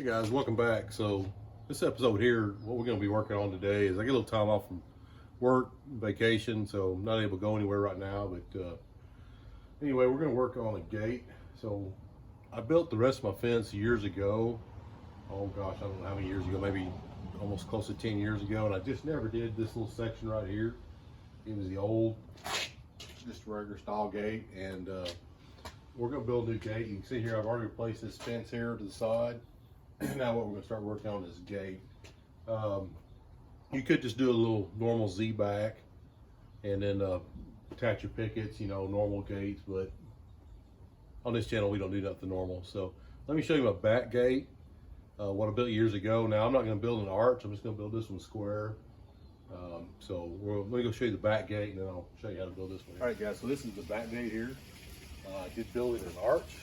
Hey guys, welcome back. So this episode here, what we're going to be working on today is I get a little time off from work, vacation, so I'm not able to go anywhere right now. But anyway, we're going to work on a gate. So I built the rest of my fence years ago. Oh gosh, I don't know how many years ago, maybe almost close to 10 years ago. And I just never did this little section right here. It was the old, just regular style gate. And we're going to build a new gate. You can see here, I've already replaced this fence here to the side. Now what we're going to start working on is gate. You could just do a little normal Z back and then attach your pickets, you know, normal gates, but on this channel we don't do nothing normal. So let me show you my back gate, what I built years ago. Now I'm not going to build an arch, I'm just going to build this one square. Let me go show you the back gate and then I'll show you how to build this one. All right guys, so this is the back gate here. I did build it an arch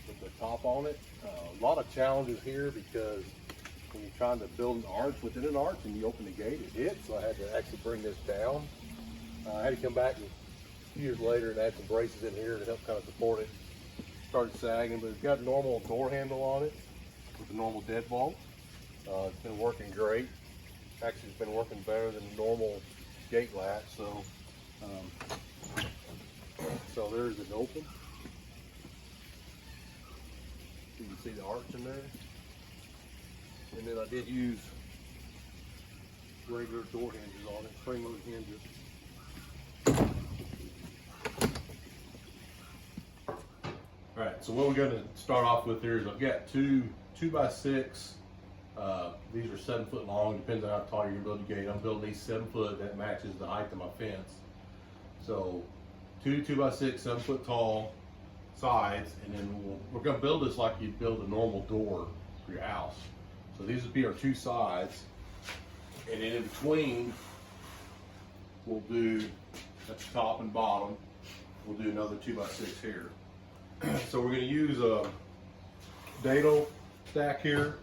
with the top on it. A lot of challenges here because when you're trying to build an arch within an arch and you open the gate, it hits. So I had to actually bring this down. I had to come back a few years later and add some braces in here to help kind of support it. Started sagging, but it's got a normal door handle on it with a normal deadbolt. It's been working great. Actually, it's been working better than the normal gate latch. So there's an open. You can see the arch in there. And then I did use regular door hinges on it, spring loaded hinges. Alright, so what we're going to start off with here is I've got two 2x6. These are 7 foot long, depends on how tall you're going to build the gate. I'm building these 7 foot, that matches the height of my fence. So two 2x6, 7 foot tall sides, and then we're going to build this like you'd build a normal door for your house. So these would be our two sides, and then in between we'll do at the top and bottom we'll do another 2x6 here. So we're going to use a dado stack here.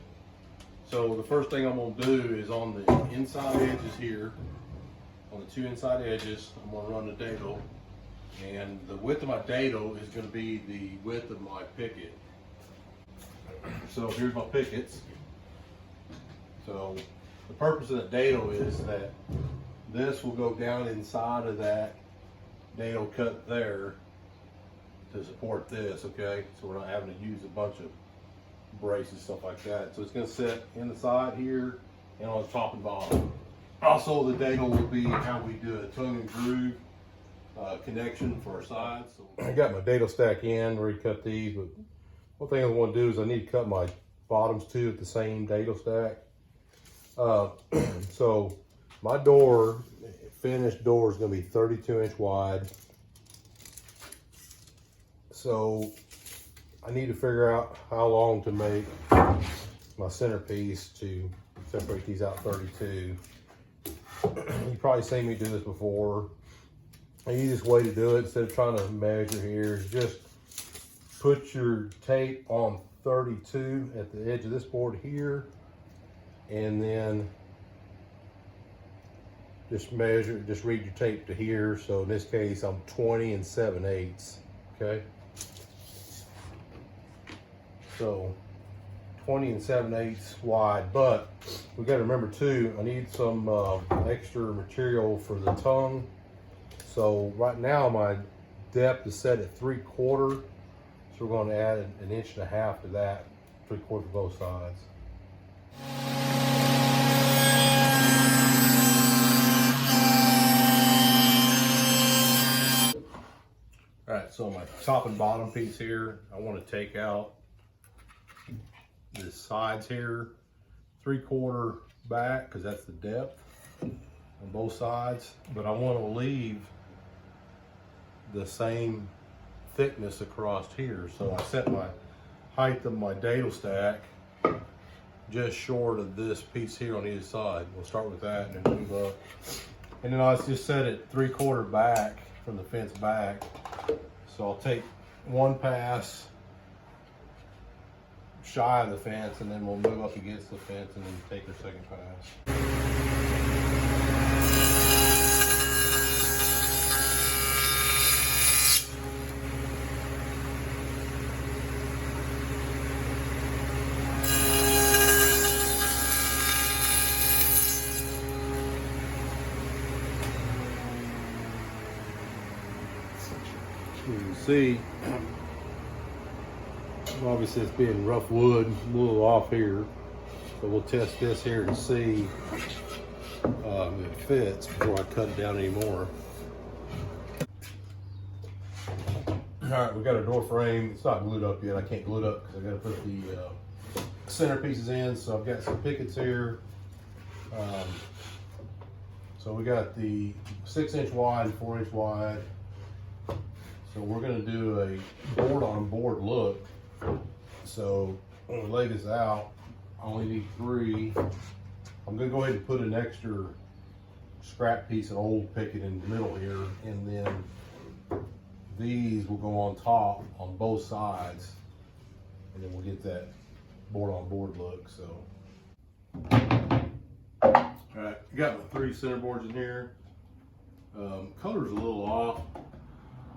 So the first thing I'm going to do is on the inside edges here, on the two inside edges, I'm going to run the dado. And the width of my dado is going to be the width of my picket. So here's my pickets. So the purpose of the dado is that this will go down inside of that dado cut there to support this, okay? So we're not having to use a bunch of braces, stuff like that. So it's going to sit in the side here and on the top and bottom. Also, the dado will be how we do a tongue and groove connection for our sides. So I got my dado stack in, already cut these, but one thing I want to do is I need to cut my bottoms too at the same dado stack. So my door, finished door, is going to be 32-inch wide. So I need to figure out how long to make my centerpiece to separate these out 32. You've probably seen me do this before. The easiest way to do it, instead of trying to measure here, is just put your tape on 32 at the edge of this board here, and then just measure, just read your tape to here. So in this case, I'm 20 7/8, okay? So 20 7/8 wide, but we got to remember too, I need some extra material for the tongue. So right now my depth is set at 3/4, so we're going to add an 1.5 inches to that, 3/4 of both sides. All right, so my top and bottom piece here, I want to take out the sides here, 3/4 back, because that's the depth on both sides, but I want to leave the same thickness across here. So I set my height of my dado stack just short of this piece here on either side. We'll start with that and then move up. And then I just set it 3/4 back from the fence back. So I'll take one pass shy of the fence, and then we'll move up against the fence and then take our second pass. see, obviously it's being rough wood, a little off here. So we'll test this here and see if it fits before I cut it down anymore. All right, we got our door frame. It's not glued up yet. I can't glue it up because I got to put the center pieces in. So I've got some pickets here. So we got the 6-inch wide and 4-inch wide. So we're going to do a board on board look. So when we lay this out, I only need 3. I'm going to go ahead and put an extra scrap piece of old picket in the middle here, and then these will go on top on both sides, and then we'll get that board on board look. So, all right, got my 3 center boards in here. Color's a little off.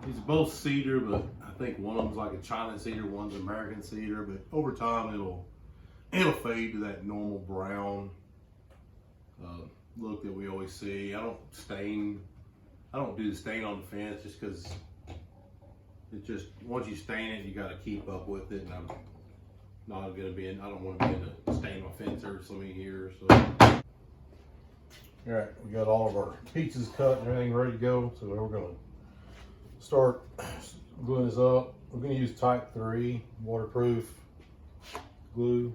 These are both cedar, but I think one of them's like a China cedar, one's American cedar. But over time, it'll fade to that normal brown look that we always see. I don't do the stain on the fence just because it just, once you stain it, you got to keep up with it, and I'm not going to be in, I don't want to be in to stain my fence every so many years. So, all right, we got all of our pieces cut and everything ready to go. So we're going to start gluing this up. We're going to use type 3 waterproof glue.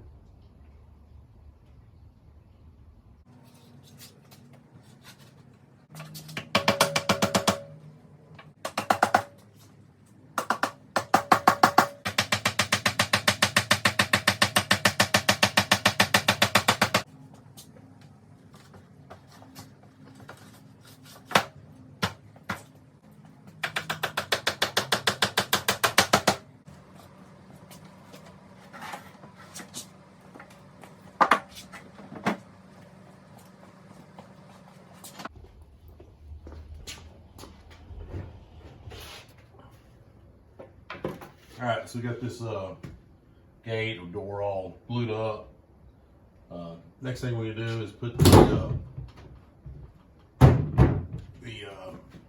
All right, so we got this gate or door all glued up. Next thing we're gonna do is put the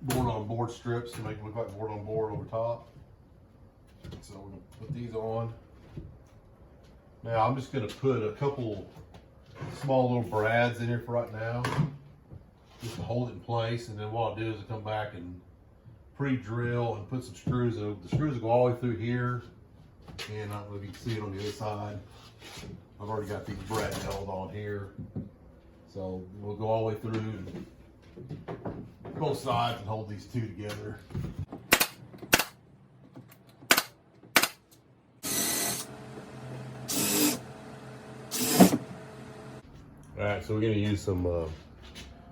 board on board strips to make it look like board on board over top. So we're gonna put these on. Now I'm just gonna put a couple small little brads in here for right now, just to hold it in place. And then what I'll do is I'll come back and pre-drill and put some screws in. The screws will go all the way through here, and I don't know if you can see it on the other side. I've already got these brads held on here, so we'll go all the way through both sides and hold these 2 together. All right, so we're going to use some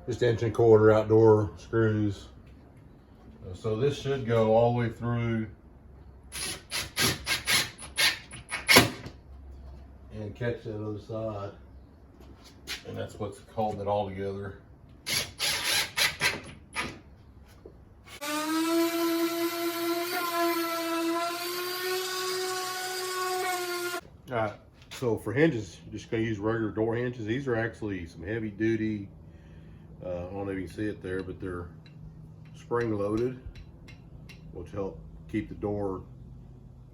just 1¼ outdoor screws. So this should go all the way through and catch that other side. And that's what's holding it all together. All right, so for hinges, you're just gonna use regular door hinges. These are actually some heavy duty, I don't know if you can see it there, but they're spring loaded, which help keep the door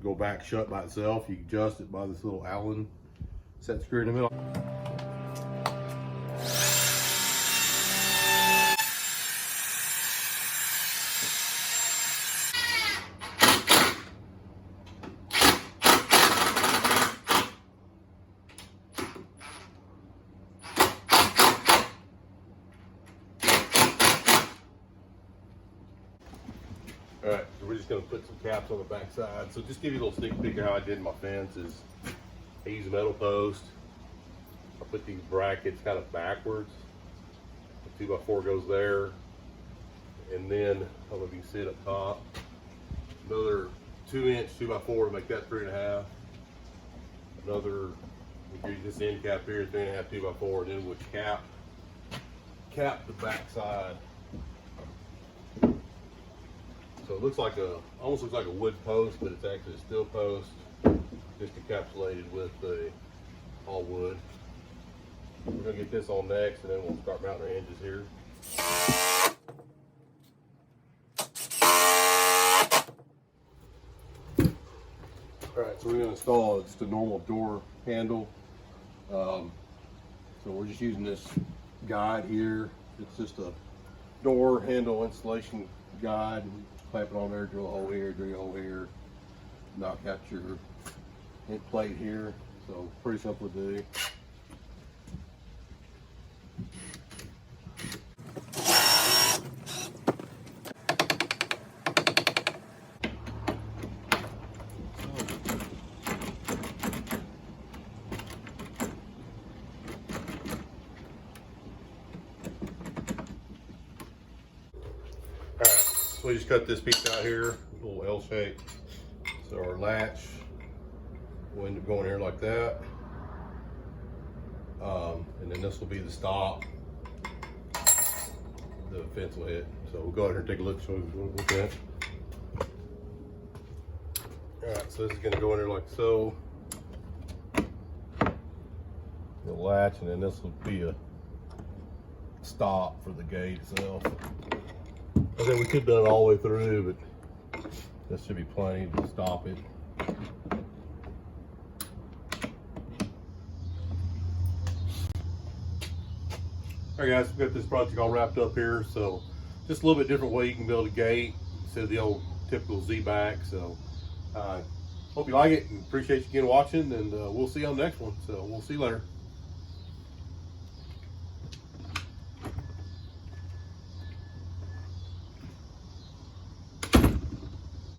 go back shut by itself. You can adjust it by this little Allen set screw in the middle. All right, so we're just gonna put some caps on the back side. So just give you a little sneak peek of how I did my fence is I use a metal post. I put these brackets kind of backwards. The 2x4 goes there. And then, I don't know if you can see it up top, another 2-inch 2x4 to make that 3.5. Another, we use this end cap here, 3.5 2x4, and then we'll cap the back side. So it looks like almost looks like a wood post, but it's actually a steel post, just encapsulated with all wood. We're gonna get this on next, and then we'll start mounting our hinges here. All right, so we're gonna install just a normal door handle. So we're just using this guide here. It's just a door handle installation guide. Clamp it on there, drill a hole here, drill a hole here, knock out your hint plate here. So pretty simple to do. So we just cut this piece out here, a little L shape. So our latch will end up going here like that. And then this will be the stop. The fence will hit. So we'll go ahead and take a look, show you what we'll look at. All right, so this is gonna go in there like so. The latch, and then this will be a stop for the gate itself. I think we could have done it all the way through, but this should be plenty to stop it. All right, guys, we've got this project all wrapped up here. So just a little bit different way you can build a gate instead of the old typical Z-back. So hope you like it and appreciate you again watching, and we'll see you on the next one. So we'll see you later.